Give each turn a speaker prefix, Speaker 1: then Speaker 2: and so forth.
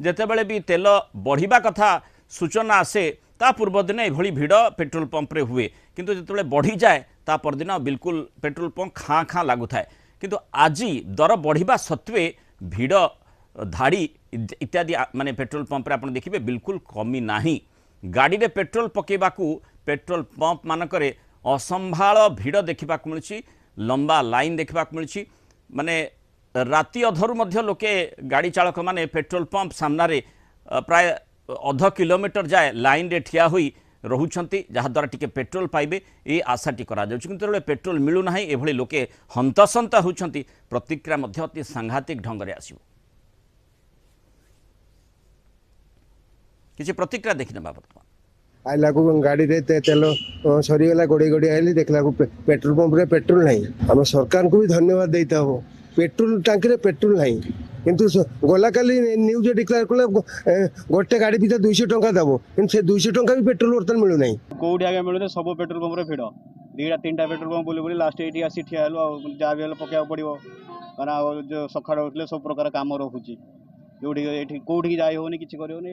Speaker 1: ଯେତେବେଳେ ବି ତେଲ ବଢ଼ିବା କଥା सूचना आसे ता पूर्व दिन यह भिड़ पेट्रोल पंप रे हुए किंतु जिते बढ़ी जाए ता परदिन बिल्कुल पेट्रोल पंप खाँ खाँ लगुए किंतु आज दर बढ़िया सत्वे भिड़ धाड़ी इत्यादि माने पेट्रोल पंप रे आप देखिए बिल्कुल कमी ना गाड़ी रे पेट्रोल पकेबा पेट्रोल पंप मानकरे असंभाल भिड़ देखा मिली लंबा लाइन देखा मिली माने राति अधरू मध्य लोके गाड़ी चालक माने पेट्रोल पंप सामने प्राय अध किलोमीटर जाए लाइन रे ठिया हुई रोचंती जहाद्वारा टिके पेट्रोल पाइबे ये आशाटी करा किंतु पेट्रोल मिलूना एभली लोके हंतसंत होती प्रतिक्रिया मध्य अति सांघातिक ढंग से आसो किसी प्रतिक्रिया देखने बर्तमान
Speaker 2: आइला को गाड़ी रे तेल सरीगला गोड़े गोड़े आइली देखला को पेट्रोल पंप रे पेट्रोल नहीं हम सरकार को भी धन्यवाद देता हो पेट्रोल टांकी रे पेट्रोल नहीं किंतु गला काली न्यूज डिक्लेयर कले गोटे गाड़ी पिछा 200 टंका दबो किंतु से 200 टंका भी पेट्रोल वर्तमान मिलु नहीं
Speaker 3: कोडी आगे मिलु सब पेट्रोल पंप रे भिड़ दीटा तीनटा पेट्रोल पंप बोली बोली लास्ट एटी आसी ठिया हेलो जा भी हेलो पकेया पड़िबो कारण जो सखाड़ उठले सब प्रकार काम रहुची जोठी एठी कोठी जाय होनी किछि करियोनी।